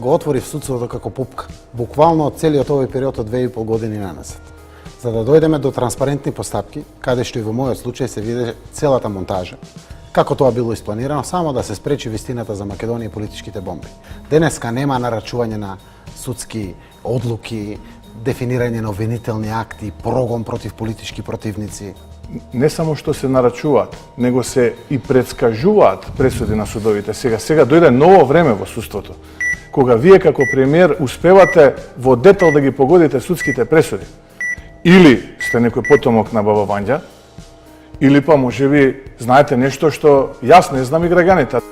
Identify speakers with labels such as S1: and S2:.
S1: го отвори судството како пупка. Буквално целиот овој период од 2,5 години наназад. За да дојдеме до транспарентни постапки, каде што и во мојот случај се виде целата монтажа, како тоа било испланирано, само да се спречи вистината за Македонија и политичките бомби. Денеска нема нарачување на судски одлуки, дефинирање на обвинителни акти, прогон против политички противници.
S2: Не само што се нарачуваат, него се и предскажуваат пресуди на судовите. Сега дојде ново време во судството, кога вие како премиер успевате во детал да ги погодите судските пресуди. Или сте некој потомок на Баба Вања, или па можеби знаете нешто што јас не знам и граѓаните.